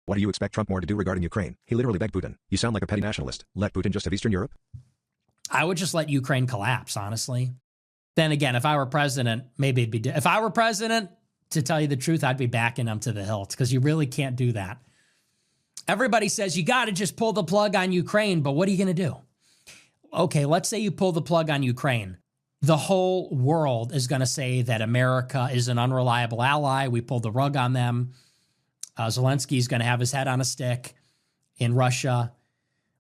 What do you expect Trump more to do regarding Ukraine? He literally begged Putin. You sound like a petty nationalist. Let Putin just have Eastern Europe? I would just let Ukraine collapse, honestly. Then again, if I were president, maybe it'd be... If I were president, to tell you the truth, I'd be backing them to the hilt because you really can't do that. Everybody says you got to just pull the plug on Ukraine, but what are you going to do? Okay, let's say you pull the plug on Ukraine. The whole world is going to say that America is an unreliable ally. We pulled the rug on them. Zelensky's going to have his head on a stick in Russia.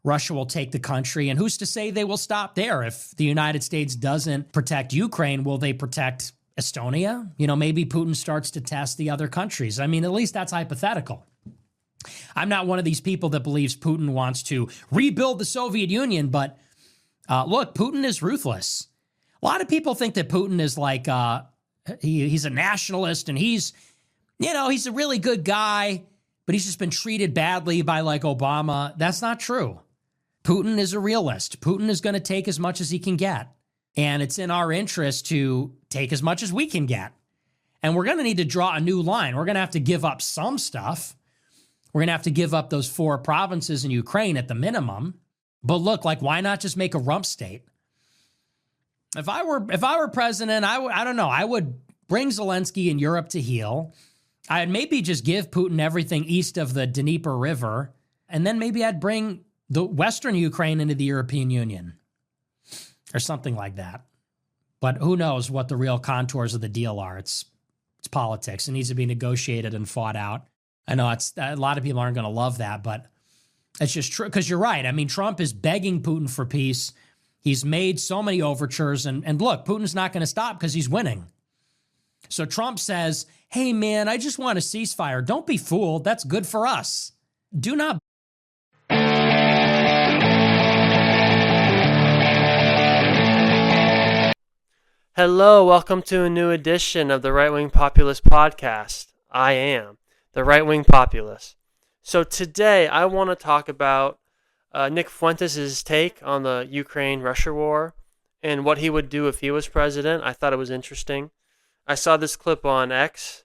Russia will take the country. And who's to say they will stop there? If the United States doesn't protect Ukraine, will they protect Estonia? Maybe Putin starts to test the other countries. I mean, at least that's hypothetical. I'm not one of these people that believes Putin wants to rebuild the Soviet Union, but look, Putin is ruthless. A lot of people think that Putin is like, he's a nationalist and he's a really good guy, but he's just been treated badly by like Obama. That's not true. Putin is a realist. Putin is going to take as much as he can get. And it's in our interest to take as much as we can get. And we're going to need to draw a new line. We're going to have to give up some stuff. We're going to have to give up those 4 provinces in Ukraine at the minimum. But look, why not just make a rump state? If I were president, I don't know. I would bring Zelensky and Europe to heel. I'd maybe just give Putin everything east of the Dnieper River, and then maybe I'd bring the Western Ukraine into the European Union or something like that. But who knows what the real contours of the deal are. It's politics. It needs to be negotiated and fought out. I know a lot of people aren't going to love that, but it's just true because you're right. I mean, Trump is begging Putin for peace. He's made so many overtures, and look, Putin's not going to stop because he's winning. So Trump says, hey, man, I just want a ceasefire. Don't be fooled. That's good for us. Do not. Hello, welcome to a new edition of the Right Wing Populist Podcast. I am the Right Wing Populist. So today I want to talk about Nick Fuentes' take on the Ukraine-Russia war and what he would do if he was president. I thought it was interesting. I saw this clip on X,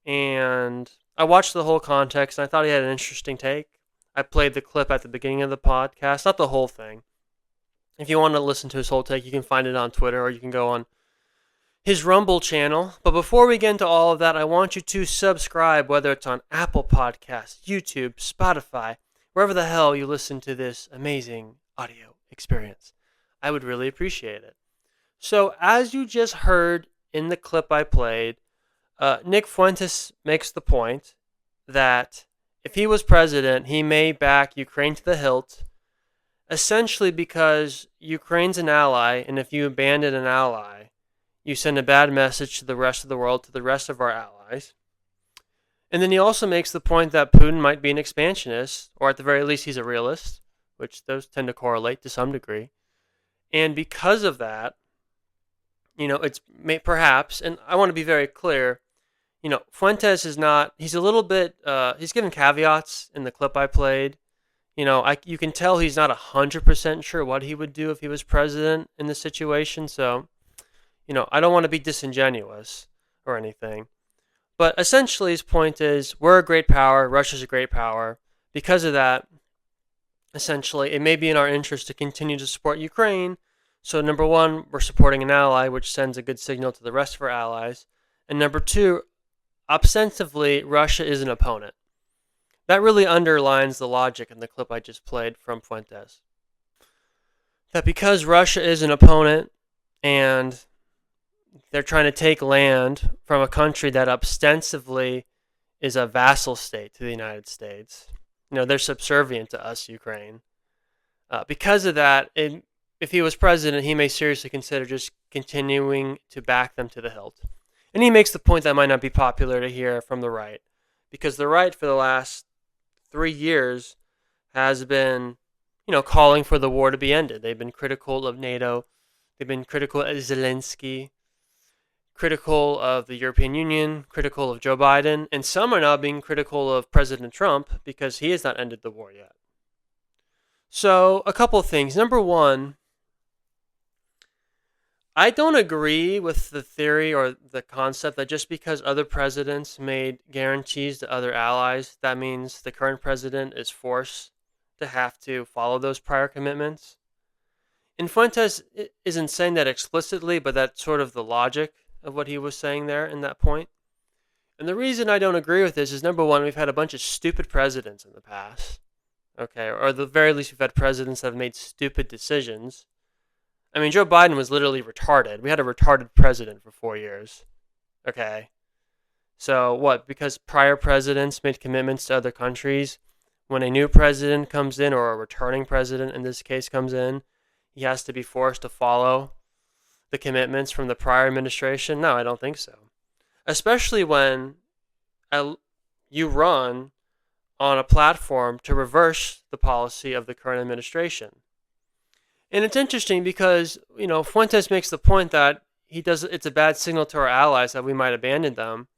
and I watched the whole context, and I thought he had an interesting take. I played the clip at the beginning of the podcast, not the whole thing. If you want to listen to his whole take, you can find it on Twitter, or you can go on his Rumble channel. But before we get into all of that, I want you to subscribe, whether it's on Apple Podcasts, YouTube, Spotify, wherever the hell you listen to this amazing audio experience. I would really appreciate it. So as you just heard in the clip I played, Nick Fuentes makes the point that if he was president, he may back Ukraine to the hilt, essentially because Ukraine's an ally, and if you abandon an ally, you send a bad message to the rest of the world, to the rest of our allies. And then he also makes the point that Putin might be an expansionist, or at the very least he's a realist, which those tend to correlate to some degree. And because of that, it's perhaps, and I want to be very clear, Fuentes is not, he's a little bit, he's given caveats in the clip I played. You can tell he's not 100% sure what he would do if he was president in this situation. So, I don't want to be disingenuous or anything. But essentially his point is, we're a great power, Russia's a great power. Because of that, essentially, it may be in our interest to continue to support Ukraine. So number one, we're supporting an ally, which sends a good signal to the rest of our allies. And number two, ostensibly, Russia is an opponent. That really underlines the logic in the clip I just played from Fuentes. That because Russia is an opponent and they're trying to take land from a country that ostensibly is a vassal state to the United States, they're subservient to us, Ukraine. Because of that, if he was president, he may seriously consider just continuing to back them to the hilt. And he makes the point that might not be popular to hear from the right, because the right for the last 3 years has been, calling for the war to be ended. They've been critical of NATO. They've been critical of Zelensky, critical of the European Union, critical of Joe Biden, and some are now being critical of President Trump because he has not ended the war yet. So, a couple of things. Number one, I don't agree with the theory or the concept that just because other presidents made guarantees to other allies, that means the current president is forced to have to follow those prior commitments. And Fuentes isn't saying that explicitly, but that's sort of the logic of what he was saying there in that point. And the reason I don't agree with this is, number one, we've had a bunch of stupid presidents in the past. Okay, or at the very least, we've had presidents that have made stupid decisions. I mean, Joe Biden was literally retarded. We had a retarded president for 4 years. Okay. So what? Because prior presidents made commitments to other countries, when a new president comes in, or a returning president in this case comes in, he has to be forced to follow the commitments from the prior administration? No, I don't think so. Especially when you run on a platform to reverse the policy of the current administration. And it's interesting because, Fuentes makes the point that it's a bad signal to our allies that we might abandon them.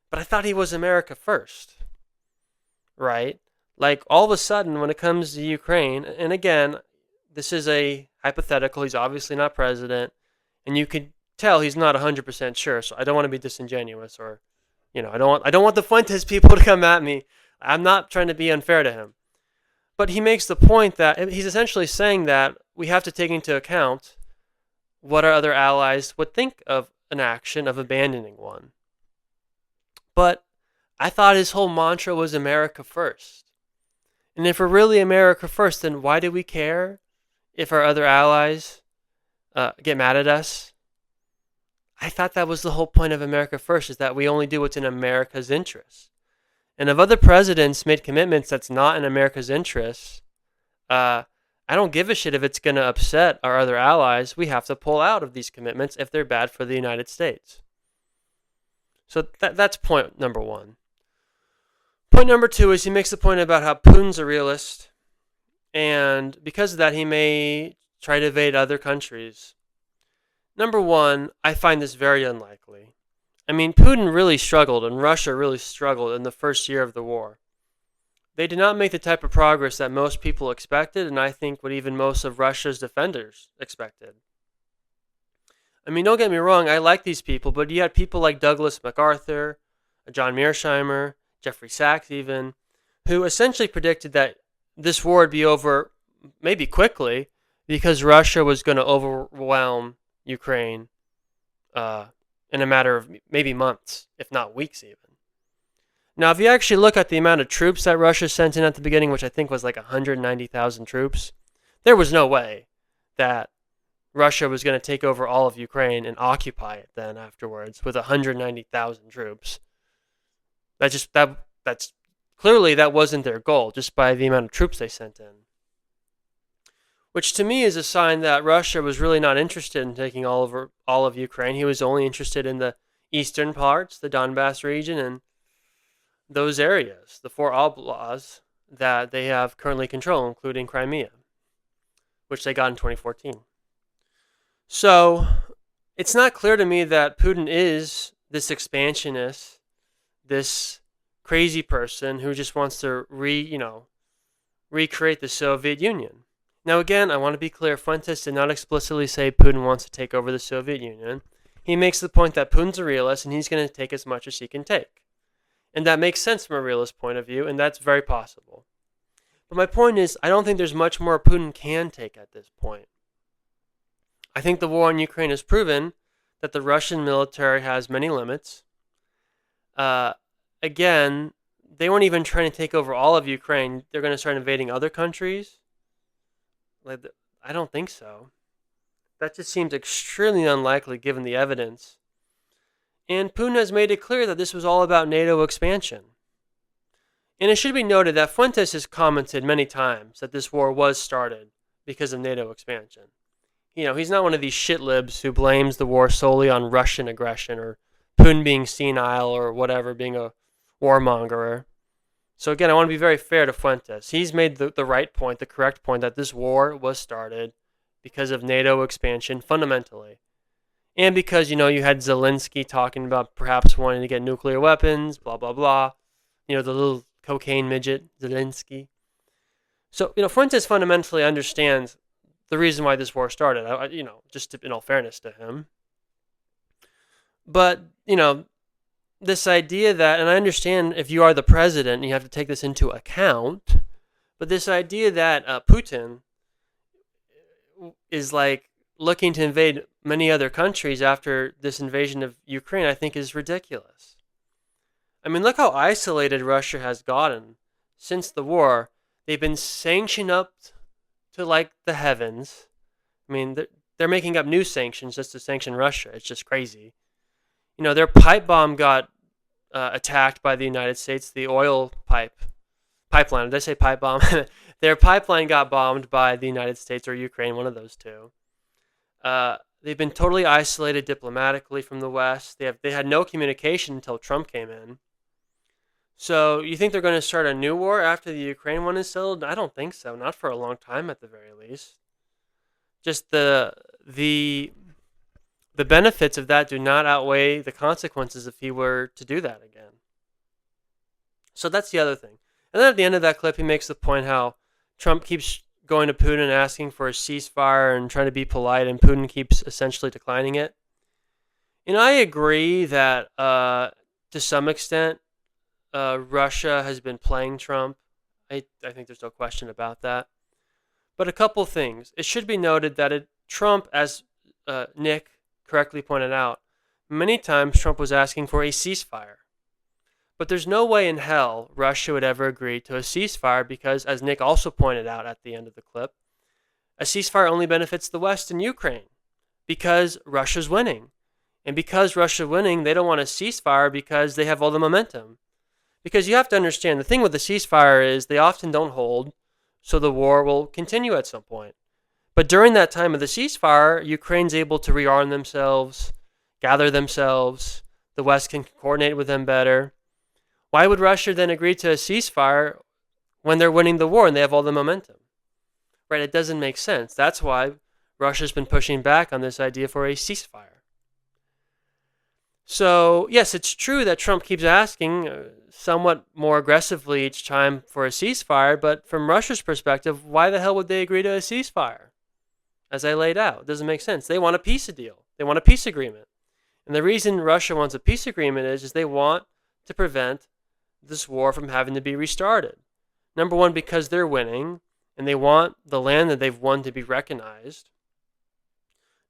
But I thought he was America first, right? Like, all of a sudden, when it comes to Ukraine, and again, this is a hypothetical, he's obviously not president, and you can tell he's not 100% sure, so I don't want to be disingenuous, or, I don't want the Fuentes people to come at me. I'm not trying to be unfair to him. But he makes the point that he's essentially saying that we have to take into account what our other allies would think of an action of abandoning one. But I thought his whole mantra was America first. And if we're really America first, then why do we care if our other allies get mad at us? I thought that was the whole point of America first, is that we only do what's in America's interests. And if other presidents made commitments that's not in America's interests, I don't give a shit if it's going to upset our other allies. We have to pull out of these commitments if they're bad for the United States. So that's point number one. Point number two is he makes the point about how Putin's a realist, and because of that, he may try to invade other countries. Number one, I find this very unlikely. I mean, Putin really struggled, and Russia really struggled in the first year of the war. They did not make the type of progress that most people expected, and I think what even most of Russia's defenders expected. I mean, don't get me wrong, I like these people, but you had people like Douglas MacArthur, John Mearsheimer, Jeffrey Sachs even, who essentially predicted that this war would be over maybe quickly because Russia was going to overwhelm Ukraine in a matter of maybe months, if not weeks even. Now, if you actually look at the amount of troops that Russia sent in at the beginning, which I think was like 190,000 troops, there was no way that Russia was going to take over all of Ukraine and occupy it then afterwards with 190,000 troops. That's clearly that wasn't their goal, just by the amount of troops they sent in. Which to me is a sign that Russia was really not interested in taking all of Ukraine. He was only interested in the eastern parts, the Donbass region, and those areas, the 4 oblasts that they have currently control, including Crimea, which they got in 2014. So it's not clear to me that Putin is this expansionist, this crazy person who just wants to recreate the Soviet Union. Now again, I want to be clear, Fuentes did not explicitly say Putin wants to take over the Soviet Union. He makes the point that Putin's a realist and he's going to take as much as he can take. And that makes sense from a realist point of view, and that's very possible. But my point is, I don't think there's much more Putin can take at this point. I think the war in Ukraine has proven that the Russian military has many limits. Again, they weren't even trying to take over all of Ukraine. They're going to start invading other countries. I don't think so. That just seems extremely unlikely given the evidence. And Putin has made it clear that this was all about NATO expansion. And it should be noted that Fuentes has commented many times that this war was started because of NATO expansion. He's not one of these shitlibs who blames the war solely on Russian aggression or Putin being senile or whatever, being a warmonger. So again, I want to be very fair to Fuentes. He's made the right point, the correct point, that this war was started because of NATO expansion fundamentally. And because, you had Zelensky talking about perhaps wanting to get nuclear weapons, blah, blah, blah. The little cocaine midget, Zelensky. So, Fuentes fundamentally understands the reason why this war started. In all fairness to him. But this idea that, and I understand if you are the president, you have to take this into account. But this idea that Putin is like looking to invade many other countries after this invasion of Ukraine, I think is ridiculous. I mean, look how isolated Russia has gotten since the war. They've been sanctioned up to like the heavens. I mean, they're making up new sanctions just to sanction Russia. It's just crazy. Their pipe bomb got attacked by the United States, the oil pipeline. Did I say pipe bomb? Their pipeline got bombed by the United States or Ukraine, one of those two. They've been totally isolated diplomatically from the West. They had no communication until Trump came in. So you think they're going to start a new war after the Ukraine one is settled? I don't think so. Not for a long time, at the very least. Just the benefits of that do not outweigh the consequences if he were to do that again. So that's the other thing. And then at the end of that clip, he makes the point how Trump keeps going to Putin and asking for a ceasefire and trying to be polite, and Putin keeps essentially declining it. And I agree that to some extent, Russia has been playing Trump. I think there's no question about that. But a couple things. It should be noted that Trump, as Nick correctly pointed out, many times Trump was asking for a ceasefire. But there's no way in hell Russia would ever agree to a ceasefire because, as Nick also pointed out at the end of the clip, a ceasefire only benefits the West and Ukraine because Russia's winning. And because Russia's winning, they don't want a ceasefire because they have all the momentum. Because you have to understand, the thing with the ceasefire is they often don't hold, so the war will continue at some point. But during that time of the ceasefire, Ukraine's able to rearm themselves, gather themselves, the West can coordinate with them better. Why would Russia then agree to a ceasefire when they're winning the war and they have all the momentum? Right? It doesn't make sense. That's why Russia's been pushing back on this idea for a ceasefire. So, yes, it's true that Trump keeps asking somewhat more aggressively each time for a ceasefire, but from Russia's perspective, why the hell would they agree to a ceasefire? As I laid out, it doesn't make sense. They want a peace deal. They want a peace agreement. And the reason Russia wants a peace agreement is they want to prevent this war from having to be restarted. Number one, because they're winning, and they want the land that they've won to be recognized.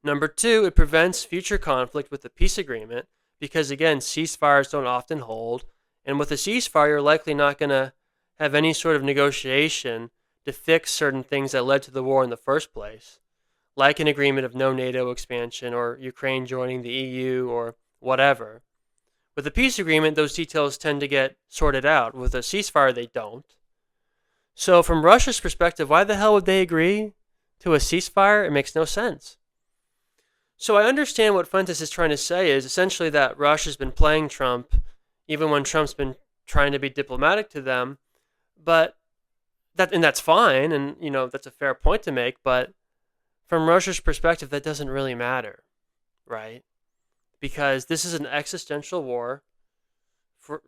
Number two, it prevents future conflict with the peace agreement, because again, ceasefires don't often hold, and with a ceasefire, you're likely not going to have any sort of negotiation to fix certain things that led to the war in the first place, like an agreement of no NATO expansion or Ukraine joining the EU or whatever. With a peace agreement, those details tend to get sorted out. With a ceasefire, they don't. So from Russia's perspective, why the hell would they agree to a ceasefire? It makes no sense. So I understand what Fuentes is trying to say is essentially that Russia's been playing Trump, even when Trump's been trying to be diplomatic to them. But that's fine, and that's a fair point to make. But from Russia's perspective, that doesn't really matter, right? Because this is an existential war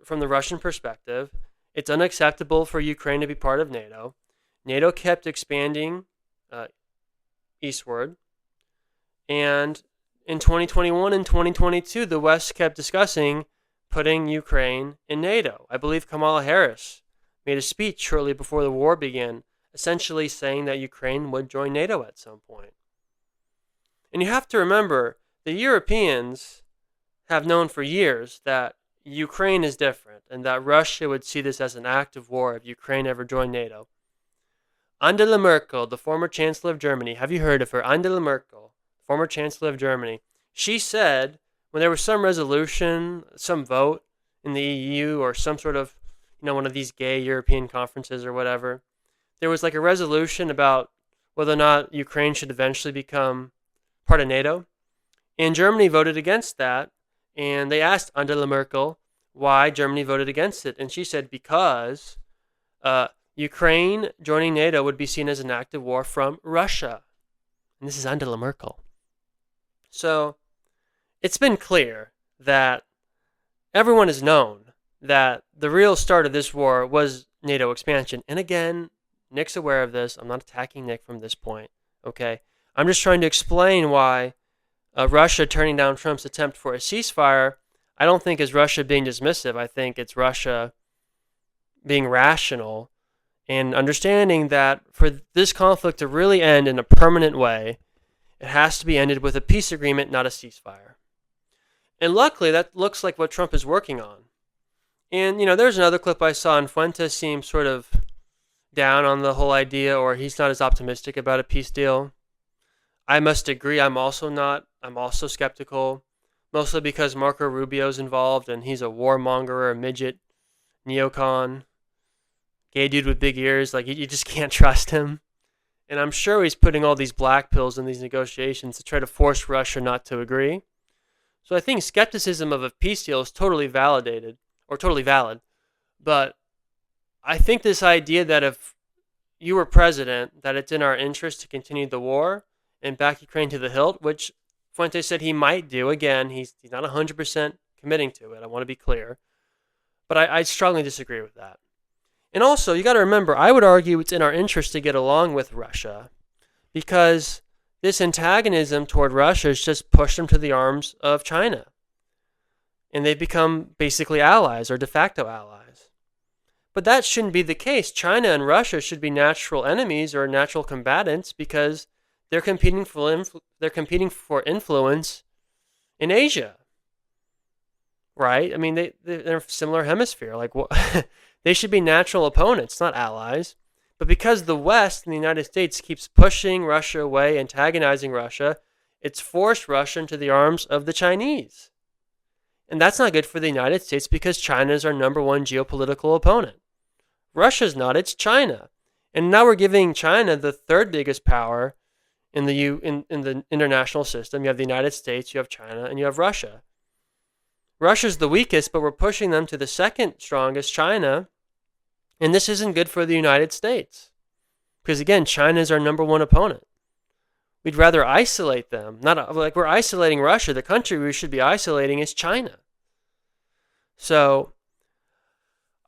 from the Russian perspective. It's unacceptable for Ukraine to be part of NATO. NATO kept expanding eastward. And in 2021 and 2022, the West kept discussing putting Ukraine in NATO. I believe Kamala Harris made a speech shortly before the war began, essentially saying that Ukraine would join NATO at some point. And you have to remember, the Europeans have known for years that Ukraine is different and that Russia would see this as an act of war if Ukraine ever joined NATO. Angela Merkel, the former Chancellor of Germany, have you heard of her? Angela Merkel, former Chancellor of Germany. She said when there was some resolution, some vote in the EU or some sort of, one of these gay European conferences or whatever, there was like a resolution about whether or not Ukraine should eventually become part of NATO. And Germany voted against that. And they asked Angela Merkel why Germany voted against it. And she said because Ukraine joining NATO would be seen as an act of war from Russia. And this is Angela Merkel. So it's been clear that everyone has known that the real start of this war was NATO expansion. And again, Nick's aware of this. I'm not attacking Nick from this point. Okay, I'm just trying to explain why Russia turning down Trump's attempt for a ceasefire, I don't think is Russia being dismissive. I think it's Russia being rational and understanding that for this conflict to really end in a permanent way, it has to be ended with a peace agreement, not a ceasefire. And luckily, that looks like what Trump is working on. And, there's another clip I saw, and Fuentes seems sort of down on the whole idea, or he's not as optimistic about a peace deal. I must agree, I'm also not. I'm also skeptical, mostly because Marco Rubio's involved, and he's a warmonger, a midget, neocon, gay dude with big ears. Like, you just can't trust him. And I'm sure he's putting all these black pills in these negotiations to try to force Russia not to agree. So I think skepticism of a peace deal is totally validated, or totally valid. But I think this idea that if you were president, that it's in our interest to continue the war and back Ukraine to the hilt, which Fuentes said he might do. Again, he's not 100% committing to it. I want to be clear. But I strongly disagree with that. And also, you got to remember, I would argue it's in our interest to get along with Russia because this antagonism toward Russia has just pushed them to the arms of China. And they've become basically allies or de facto allies. But that shouldn't be the case. China and Russia should be natural enemies or natural combatants because they're competing for influence in Asia. Right? I mean, they're similar hemisphere. Like, they should be natural opponents, not allies. But because the West and the United States keeps pushing Russia away, antagonizing Russia, it's forced Russia into the arms of the Chinese. And that's not good for the United States because China is our number one geopolitical opponent. Russia's not, it's China. And now we're giving China the third biggest power in the international system. You have the United States, you have China, and you have Russia. Russia's the weakest, but we're pushing them to the second strongest, China. And this isn't good for the United States. Because again, China is our number one opponent. We'd rather isolate them. Not like we're isolating Russia. The country we should be isolating is China. So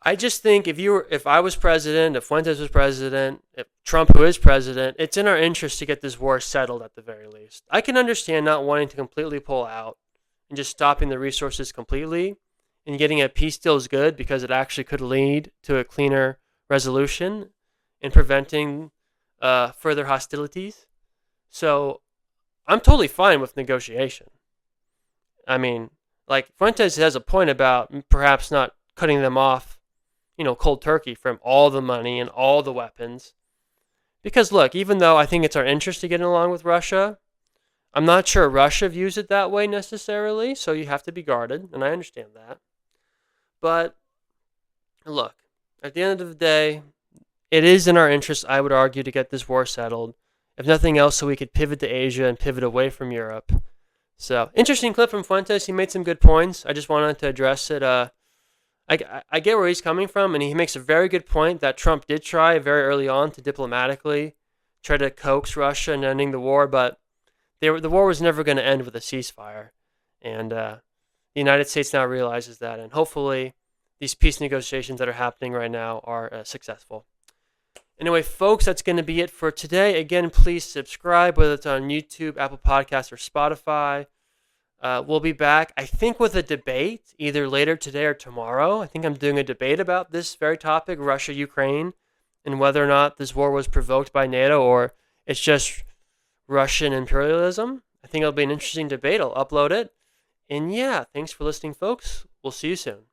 I just think if I was president, if Fuentes was president, if Trump who is president, it's in our interest to get this war settled at the very least. I can understand not wanting to completely pull out and just stopping the resources completely, and getting a peace deal is good because it actually could lead to a cleaner resolution and preventing further hostilities. So I'm totally fine with negotiation. I mean, like Fuentes has a point about perhaps not cutting them off, cold turkey from all the money and all the weapons. Because look, even though I think it's our interest to get along with Russia, I'm not sure Russia views it that way necessarily, so you have to be guarded, and I understand that. But look, at the end of the day, it is in our interest, I would argue, to get this war settled. If nothing else, so we could pivot to Asia and pivot away from Europe. So, interesting clip from Fuentes. He made some good points. I just wanted to address it. I get where he's coming from, and he makes a very good point that Trump did try very early on to diplomatically try to coax Russia into ending the war, but the war was never going to end with a ceasefire. And the United States now realizes that, and hopefully these peace negotiations that are happening right now are successful. Anyway, folks, that's going to be it for today. Again, please subscribe, whether it's on YouTube, Apple Podcasts, or Spotify. We'll be back, I think, with a debate either later today or tomorrow. I think I'm doing a debate about this very topic, Russia-Ukraine, and whether or not this war was provoked by NATO or it's just Russian imperialism. I think it'll be an interesting debate. I'll upload it. And yeah, thanks for listening, folks. We'll see you soon.